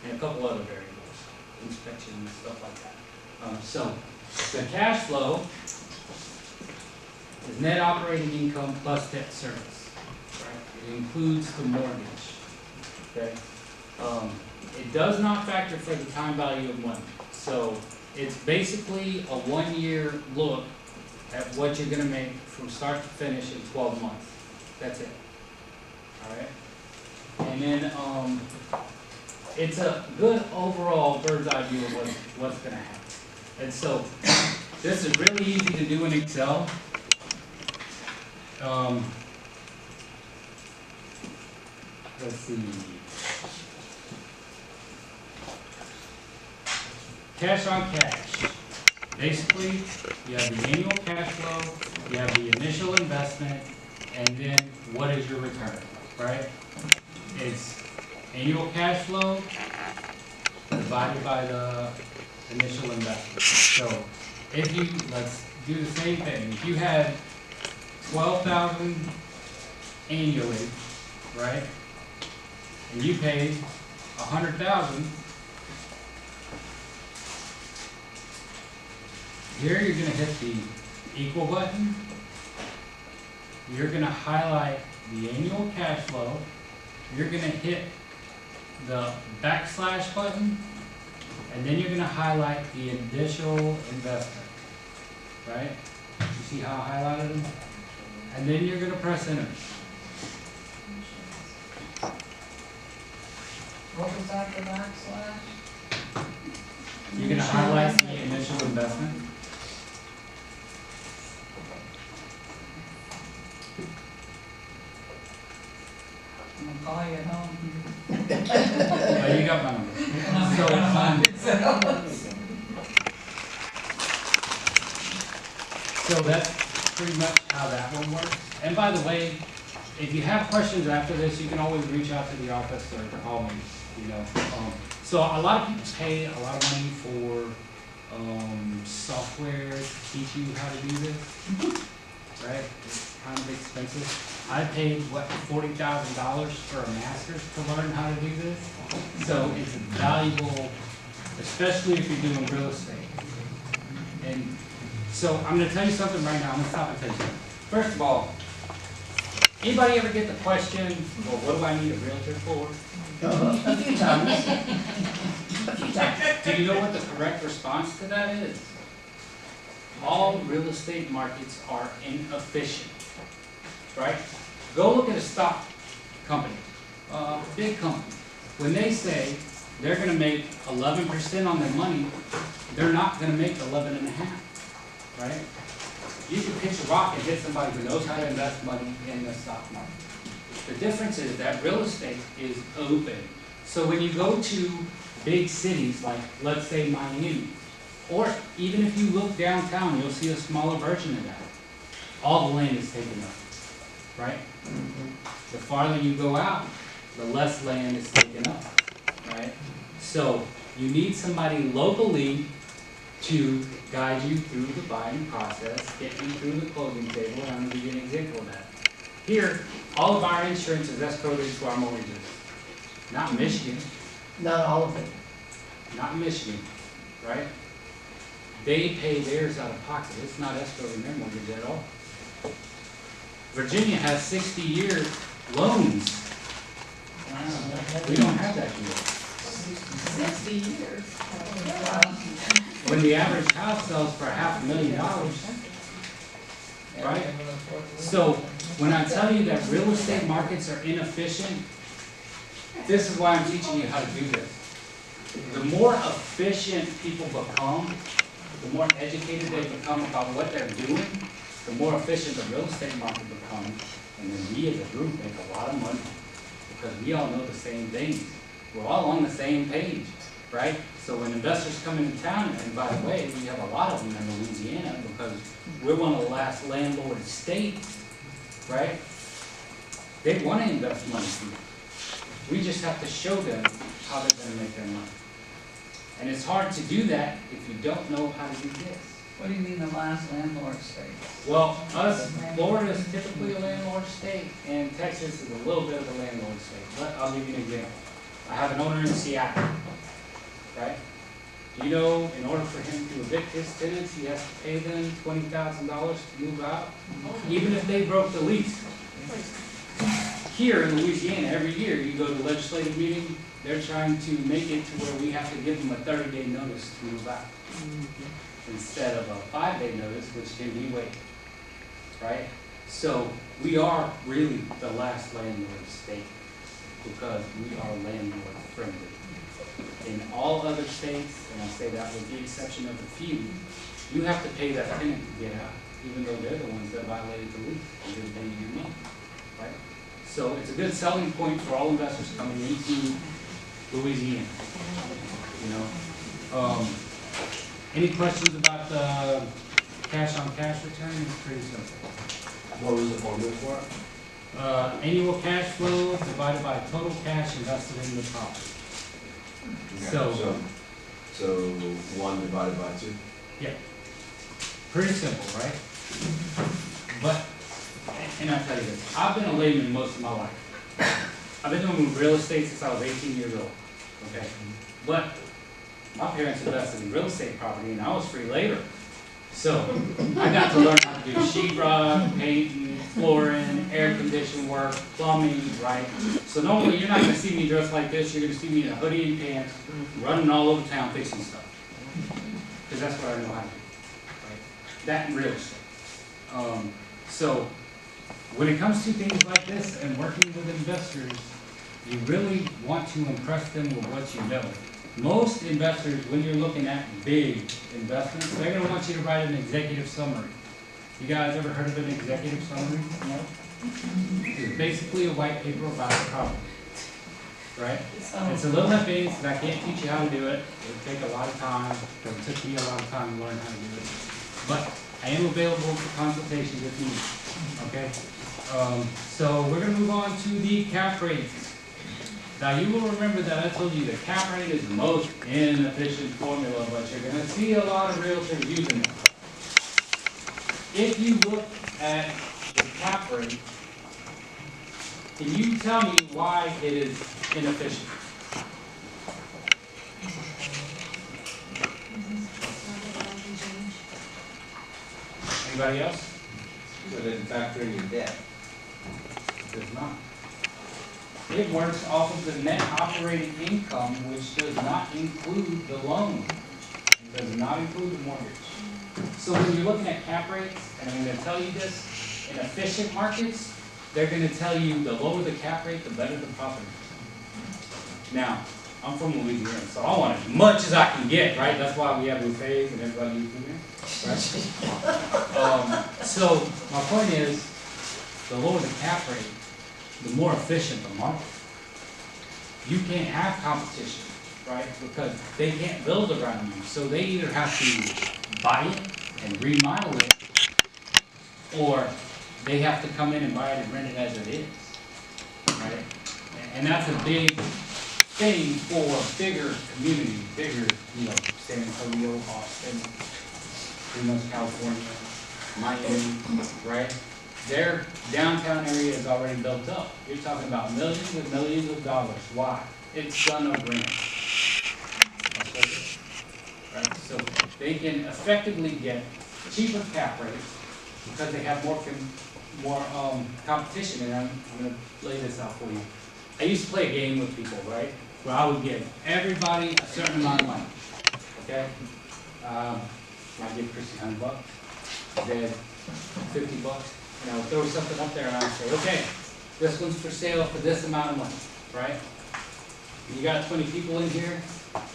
and a couple other variables, inspections, stuff like that. So the cash flow is net operating income plus debt service. Right? It includes the mortgage. Okay. It does not factor for the time value of money. So it's basically a 1 year look at what you're going to make from start to finish in 12 months. That's it. All right. And then it's a good overall bird's eye view of what's going to happen. And so this is really easy to do in Excel. Let's see. Cash on cash. Basically, you have the annual cash flow, you have the initial investment, and then what is your return, right? It's annual cash flow divided by the initial investment. So if you, let's do the same thing. If you had $12,000 annually, right? And you paid $100,000. Here you're going to hit the equal button. You're going to highlight the annual cash flow. You're going to hit the backslash button, and then you're going to highlight the initial investment. Right? You see how I highlighted them? And then you're going to press enter. What was that, the backslash? You're going to highlight the initial investment. I'm gonna call you at home. Oh, you got my number. So that's pretty much how that one works. And by the way, if you have questions after this, you can always reach out to the office or call me. You know, so a lot of people pay a lot of money for software to teach you how to do this, right? It's kind of expensive. I paid what, $40,000 for a master's to learn how to do this. So it's valuable, especially if you're doing real estate. And so I'm going to tell you something right now. I'm going to stop and tell you something. First of all, anybody ever get the question, well, what do I need a realtor for? A few times. Do you know what the correct response to that is? All real estate markets are inefficient, right? Go look at a stock company, big company. When they say they're going to make 11% on their money, they're not going to make 11.5%, right? You can pitch a rock and hit somebody who knows how to invest money in the stock market. The difference is that real estate is open. So when you go to big cities like, let's say, Miami, or even if you look downtown, you'll see a smaller version of that. All the land is taken up, right? The farther you go out, the less land is taken up, right? So you need somebody locally to guide you through the buying process, get you through the closing table, and I'm going to give you an example of that. Here, all of our insurance is escrowed into our mortgages. Not in Michigan. Not all of it. Not in Michigan, right? They pay theirs out of pocket. It's not escrowed in their mortgage at all. Virginia has 60-year loans. We don't have that here. 60 years. When the average house sells for $500,000, right? So when I tell you that real estate markets are inefficient, this is why I'm teaching you how to do this. The more efficient people become, the more educated they become about what they're doing, the more efficient the real estate market becomes, and then we as a group make a lot of money because we all know the same things. We're all on the same page, right? So when investors come into town, and by the way, we have a lot of them in Louisiana because we're one of the last landlord states, right? They want to invest money here. We just have to show them how they're going to make their money. And it's hard to do that if you don't know how to do this. What do you mean the last landlord state? Well, Florida is typically a landlord state, and Texas is a little bit of a landlord state. But I'll give you an example. I have an owner in Seattle. right? You know, in order for him to evict his tenants, he has to pay them $20,000 to move out, even if they broke the lease. Here in Louisiana, every year you go to a legislative meeting, they're trying to make it to where we have to give them a 30-day notice to move out, instead of a 5-day notice, which can be waived, right? So we are really the last landlord state because we are landlord friendly. In all other states, and I say that with the exception of a few, you have to pay that tenant to get out, even though they're the ones that violated the lease and didn't pay you money, right? So it's a good selling point for all investors coming into Louisiana. You know, any questions about the cash-on-cash return? It's pretty simple. What was the formula for it? Annual cash flow divided by total cash invested in the property. Okay, so 1 divided by 2? Yeah, pretty simple, right? But, and I'll tell you this, I've been a layman most of my life. I've been doing real estate since I was 18 years old, okay? But my parents invested in real estate property and I was free labor. So I got to learn how to do sheetrock, painting, flooring, air conditioning work, plumbing, right? So normally you're not gonna see me dressed like this, you're gonna see me in a hoodie and pants, running all over town fixing stuff. Because that's what I know how to do, right? That and real estate. So when it comes to things like this and working with investors, you really want to impress them with what you know. Most investors, when you're looking at big investments, they're going to want you to write an executive summary. You guys ever heard of an executive summary? No? It's basically a white paper about the property, right? It's a little advanced, and I can't teach you how to do it. It would take a lot of time. It took me a lot of time to learn how to do it. But I am available for consultations if needed, okay? So we're going to move on to the cap rates. Now you will remember that I told you the cap rate is the most inefficient formula, but you're going to see a lot of realtors using it. If you look at the cap rate, can you tell me why it is inefficient? Anybody else? So it didn't factor in your debt. It does not. It works off of the net operating income, which does not include the loan. It does not include the mortgage. So when you're looking at cap rates, and I'm going to tell you this, in efficient markets, they're going to tell you the lower the cap rate, the better the profit. Now, I'm from Louisiana, so I want as much as I can get, right? That's why we have buffets and everybody eats in here, right? So my point is, the lower the cap rate, the more efficient the market. You can't have competition, right? Because they can't build around you. So they either have to buy it and remodel it, or they have to come in and buy it and rent it as it is, right? And that's a big thing for bigger communities, bigger, San Antonio, Austin, pretty much California, Miami, right? Their downtown area is already built up. You're talking about millions and millions of dollars. Why? It's done over rent. Right? So they can effectively get cheaper cap rates because they have more competition. And I'm going to lay this out for you. I used to play a game with people, right? Where I would give everybody a certain amount of money. Okay? I give Chrissy $100, Dad $50. And I would throw something up there and I would say, okay, this one's for sale for this amount of money, right? And you got 20 people in here.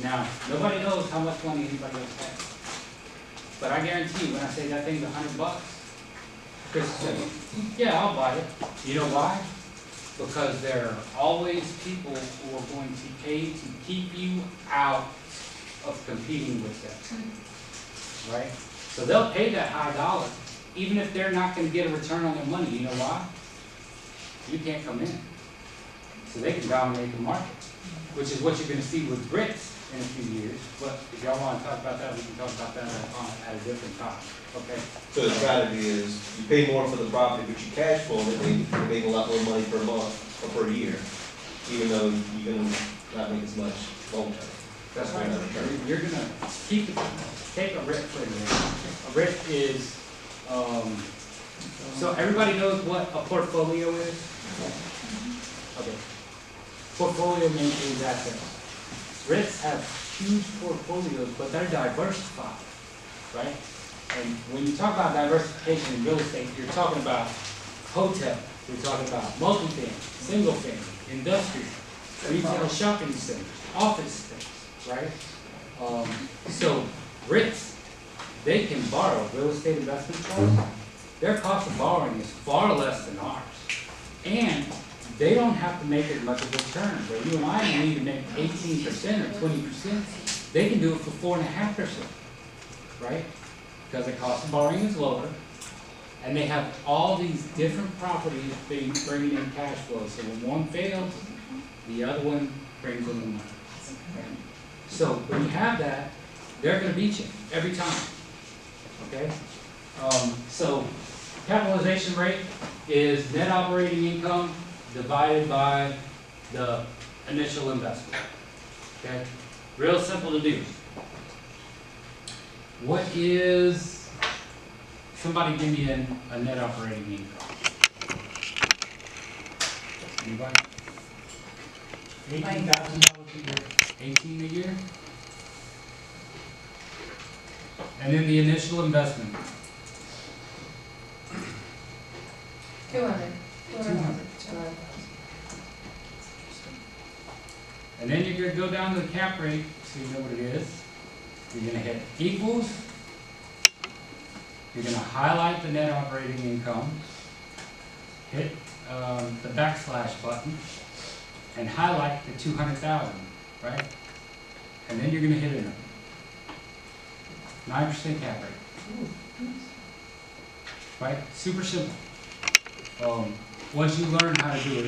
Now, nobody knows how much money anybody else has. But I guarantee you, when I say that thing's $100, Chris says, yeah, I'll buy it. You know why? Because there are always people who are going to pay to keep you out of competing with them, right? So they'll pay that high dollar, even if they're not going to get a return on their money. You know why? You can't come in. So they can dominate the market, which is what you're going to see with bricks in a few years. But if y'all want to talk about that, we can talk about that at a different time. Okay? So the strategy is you pay more for the property, but you cash flow it, you're making a lot more money per month or per year, even though you're going to not make as much long term. That's right. You're gonna take a RIP for example. A RIP is, so everybody knows what a portfolio is? Okay. Portfolio maintains assets. RIPs have huge portfolios, but they're diversified, right? And when you talk about diversification in real estate, you're talking about hotel, you're talking about multifamily, single family, industrial, retail shopping centers, office space, right? So RIPs, they can borrow real estate investment trusts. Their cost of borrowing is far less than ours. And they don't have to make as much of a return. Where you and I need to make 18% or 20%, they can do it for 4.5%, right? Because the cost of borrowing is lower, and they have all these different properties bringing in cash flow. So when one fails, the other one brings in the money. Okay? So when you have that, they're going to beat you every time. Okay? So capitalization rate is net operating income divided by the initial investment. Okay? Real simple to do. What is, somebody give me a net operating income? Anybody? $18,000 a year. 18 a year? And then the initial investment. 200. 200. And then you're going to go down to the cap rate, so you know what it is. You're going to hit equals. You're going to highlight the net operating income. Hit the backslash button. And highlight the 200,000, right? And then you're going to hit enter. 9% cap rate. Right? Super simple. Once you learn how to do it,